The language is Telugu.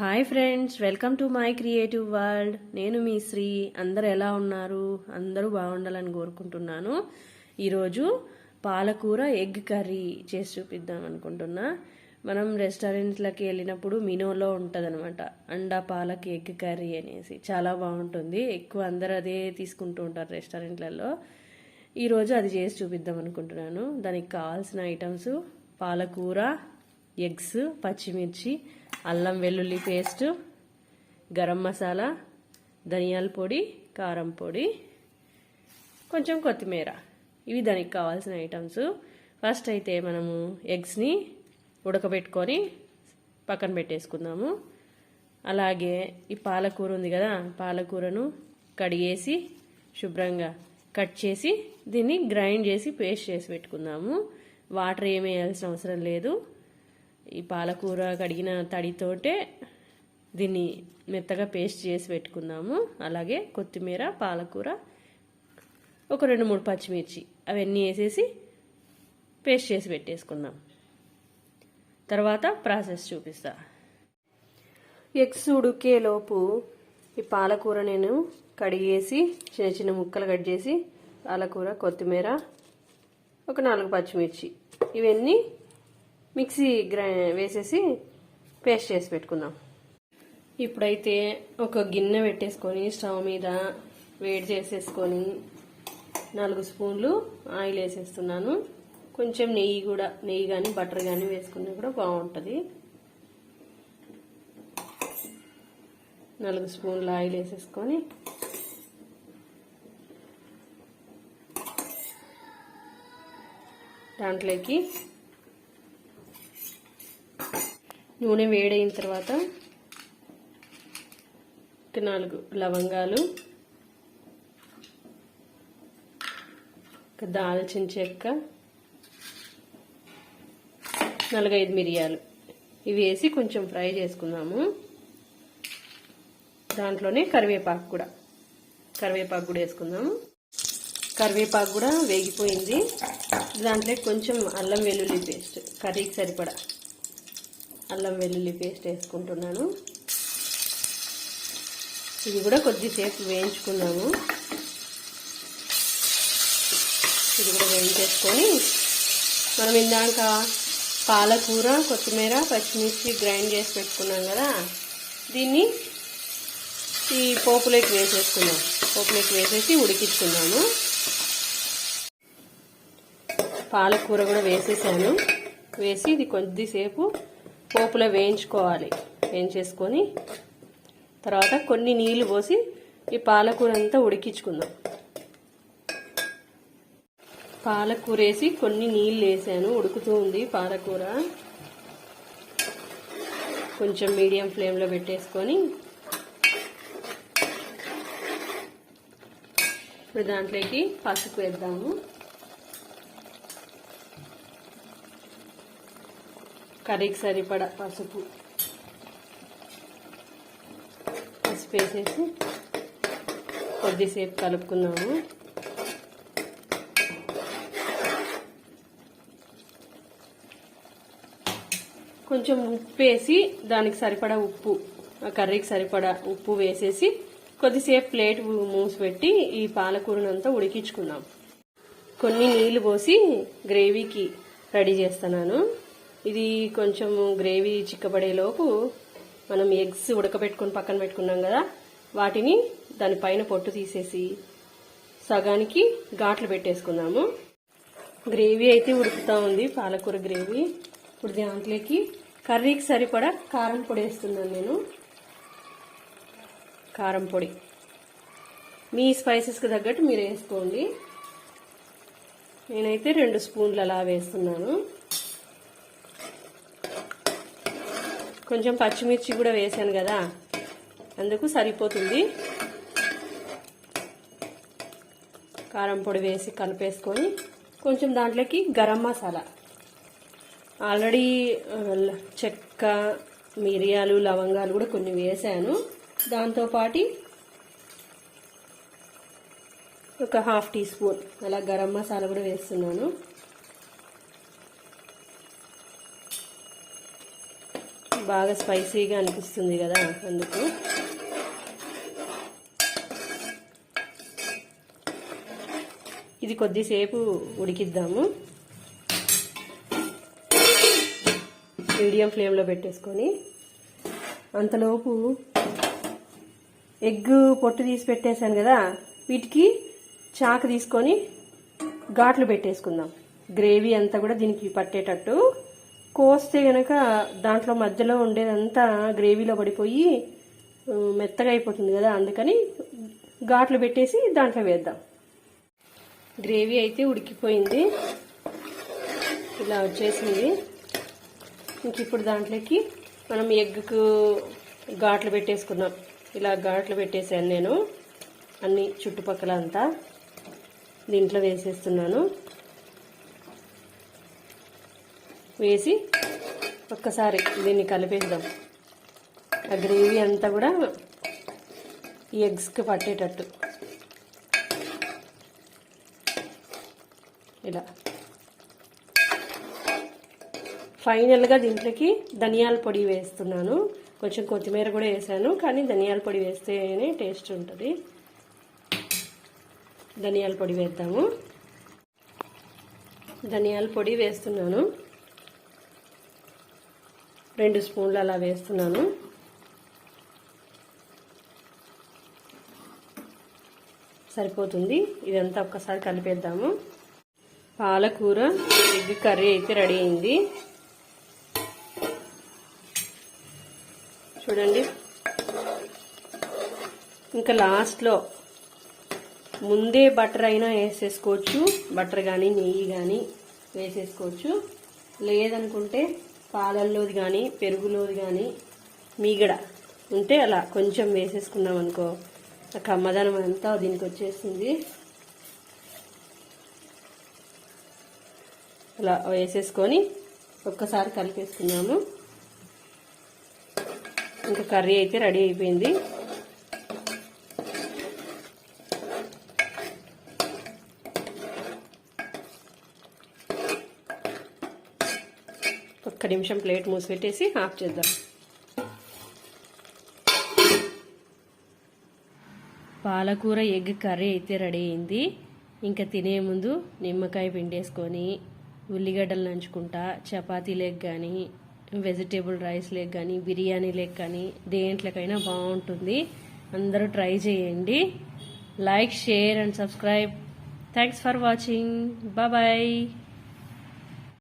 Hi friends, welcome to my creative world. నేను మీ శ్రీ. అందరు ఎలా ఉన్నారు? అందరూ బాగుండాలని కోరుకుంటున్నాను. ఈరోజు పాలకూర ఎగ్ కర్రీ చేసి చూపిద్దాం అనుకుంటున్నా. మనం రెస్టారెంట్లకి వెళ్ళినప్పుడు మినోలో ఉంటుందన్నమాట, అండా పాలక్ ఎగ్ కర్రీ అనేసి. చాలా బాగుంటుంది. ఎక్కువ అందరు అదే తీసుకుంటూ ఉంటారు రెస్టారెంట్లలో. ఈరోజు అది చేసి చూపిద్దాం అనుకుంటున్నాను. దానికి కావాల్సిన ఐటమ్స్: పాలకూర, ఎగ్స్, పచ్చిమిర్చి, అల్లం వెల్లుల్లి పేస్ట్, గరం మసాలా, ధనియాల పొడి, కారం పొడి, కొంచెం కొత్తిమీర. ఇవి దానికి కావాల్సిన ఐటమ్స్. ఫస్ట్ అయితే మనము ఎగ్స్ని ఉడకబెట్టుకొని పక్కన పెట్టేసుకుందాము. అలాగే ఈ పాలకూర ఉంది కదా, పాలకూరను కడిగేసి శుభ్రంగా కట్ చేసి దీన్ని గ్రైండ్ చేసి పేస్ట్ చేసి పెట్టుకుందాము. వాటర్ ఏమీ వేయాల్సిన అవసరం లేదు. ఈ పాలకూర కడిగిన తడితోటే దీన్ని మెత్తగా పేస్ట్ చేసి పెట్టుకుందాము. అలాగే కొత్తిమీర, పాలకూర, ఒక 2-3 పచ్చిమిర్చి అవన్నీ వేసేసి పేస్ట్ చేసి పెట్టేసుకుందాం. తర్వాత ప్రాసెస్ చూపిస్తా. ఎగ్స్ ఉడికేలోపు ఈ పాలకూర నేను కడిగేసి చిన్న చిన్న ముక్కలు కట్ చేసి, పాలకూర, కొత్తిమీర, ఒక 4 పచ్చిమిర్చి ఇవన్నీ మిక్సీ వేసేసి పేస్ట్ చేసి పెట్టుకుందాం. ఇప్పుడైతే ఒక గిన్నె పెట్టేసుకొని స్టవ్ మీద వేడి చేసేసుకొని 4 స్పూన్లు ఆయిల్ వేసేస్తున్నాను. కొంచెం నెయ్యి కానీ బటర్ కానీ వేసుకున్నా కూడా బాగుంటుంది. 4 స్పూన్లు ఆయిల్ వేసేసుకొని దాంట్లోకి నూనె వేడైన తర్వాత 4 లవంగాలు, దాల్చిన చెక్క, 4-5 మిరియాలు ఇవి వేసి కొంచెం ఫ్రై చేసుకుందాము. దాంట్లోనే కరివేపాకు కూడా వేసుకుందాము. కరివేపాకు కూడా వేగిపోయింది. దాంట్లో కొంచెం అల్లం వెల్లుల్లి పేస్ట్, కర్రీకి సరిపడా అల్లం వెల్లుల్లి పేస్ట్ వేసుకుంటున్నాను. ఇది కూడా కొద్దిసేపు వేయించుకుందాము. ఇది కూడా వేయించేసుకొని మనం ఇందాక పాలకూర, కొత్తిమీర, పచ్చిమిర్చి గ్రైండ్ చేసి పెట్టుకున్నాం కదా, దీన్ని ఈ పోపులోకి వేసేసుకుందాం. పోపులోకి వేసేసి ఉడికించుకుందాము. పాలకూర కూడా వేసేసాను. వేసి ఇది కొద్దిసేపు పోపులో వేయించేసుకొని తర్వాత కొన్ని నీళ్లు పోసి ఈ పాలకూర అంతా ఉడికించుకుందాం. పాలకూర వేసి కొన్ని నీళ్ళు వేసాను. ఉడుకుతూ ఉంది పాలకూర. కొంచెం మీడియం ఫ్లేమ్లో పెట్టేసుకొని ఇప్పుడు దాంట్లోకి పసుపు వేద్దాము. కర్రీకి సరిపడా పసుపు వేసేసి కొద్దిసేపు కలుపుకుందాము. కొంచెం ఉప్పు వేసి దానికి సరిపడా కర్రీకి సరిపడా ఉప్పు వేసేసి కొద్దిసేపు ప్లేట్ మూసిపెట్టి ఈ పాలకూరనంతా ఉడికించుకుందాం. కొన్ని నీళ్లు పోసి గ్రేవీకి రెడీ చేస్తున్నాను. ఇది కొంచెం గ్రేవీ చిక్కబడేలోపు మనం ఎగ్స్ ఉడకబెట్టుకుని పక్కన పెట్టుకున్నాం కదా, వాటిని దానిపైన పొట్టు తీసేసి సగానికి ఘాట్లు పెట్టేసుకుందాము. గ్రేవీ అయితే ఉడుకుతూ ఉంది, పాలకూర గ్రేవీ. ఇప్పుడు దాంట్లోకి కర్రీకి సరిపడా కారం పొడి వేస్తున్నాను నేను. కారం పొడి మీ స్పైసెస్కి తగ్గట్టు మీరు వేసుకోండి. నేనైతే 2 స్పూన్లు అలా వేస్తున్నాను. కొంచెం పచ్చిమిర్చి కూడా వేసాను కదా, అందుకు సరిపోతుంది. కారం పొడి వేసి కలిపేసుకొని కొంచెం దాంట్లోకి గరం మసాలా, ఆల్రెడీ చెక్క, మిరియాలు, లవంగాలు కూడా కొన్ని వేసాను. దాంతోపాటు ఒక 1/2 టీ స్పూన్ అలా గరం మసాలా కూడా వేస్తున్నాను. బాగా స్పైసీగా అనిపిస్తుంది కదా, అందుకు. ఇది కొద్దిసేపు ఉడికిద్దాము. మీడియం ఫ్లేమ్లో పెట్టేసుకొని. అంతలోపు ఎగ్ పొట్టు తీసి పెట్టేశాను కదా, వీటికి చాకు తీసుకొని ఘాట్లు పెట్టేసుకుందాం. గ్రేవీ అంతా కూడా దీనికి పట్టేటట్టు కోస్తే గనక దాంట్లో మధ్యలో ఉండేదంతా గ్రేవీలో పడిపోయి మెత్తగా అయిపోతుంది కదా, అందుకని ఘాట్లు పెట్టేసి దాంట్లో వేద్దాం. గ్రేవీ అయితే ఉడికిపోయింది, ఇలా వచ్చేసింది. ఇంక ఇప్పుడు దాంట్లోకి మనం ఎగ్కు ఘాట్లు పెట్టేసుకున్నాం. ఇలా ఘాట్లు పెట్టేసాను నేను అన్ని చుట్టుపక్కల అంతా. దీంట్లో వేసేస్తున్నాను. వేసి ఒక్కసారి దీన్ని కలిపేద్దాం. ఆ గ్రేవీ అంతా కూడా ఈ ఎగ్స్కి పట్టేటట్టు ఇలా. ఫైనల్గా దీంట్లోకి ధనియాల పొడి వేస్తున్నాను. కొంచెం కొత్తిమీర కూడా వేసాను, కానీ ధనియాల పొడి వేస్తేనే టేస్ట్ ఉంటుంది. ధనియాల పొడి వేద్దాము. ధనియాల పొడి వేస్తున్నాను, 2 స్పూన్లు అలా వేస్తున్నాను. సరిపోతుంది. ఇదంతా ఒక్కసారి కలిపేద్దాము. పాలకూర ఎగ్ కర్రీ అయితే రెడీ అయింది. చూడండి. ఇంకా లాస్ట్లో ముందే బటర్ అయినా వేసేసుకోవచ్చు, బటర్ కానీ నెయ్యి కానీ వేసేసుకోవచ్చు. లేదనుకుంటే పాలల్లోది కానీ పెరుగులోది కానీ మీగడ ఉంటే అలా కొంచెం వేసేసుకున్నాం అనుకో, ఆ కమ్మదనం అంతా దీనికి వచ్చేస్తుంది. అలా వేసేసుకొని ఒక్కసారి కలిపేసుకున్నాము. ఇంకా కర్రీ అయితే రెడీ అయిపోయింది. ఒక్క నిమిషం ప్లేట్ మూసిపెట్టేసి ఆఫ్ చేద్దాం. పాలకూర ఎగ్ కర్రీ అయితే రెడీ అయింది. ఇంకా తినే ముందు నిమ్మకాయ పిండేసుకొని ఉల్లిగడ్డలు నంచుకుంటా చపాతీ లెగ్ కానీ వెజిటేబుల్ రైస్ లెగ్ కానీ బిర్యానీ లెగ్ కానీ దేంట్లోకైనా బాగుంటుంది. అందరూ ట్రై చేయండి. Like, share and subscribe. Thanks for watching. Bye.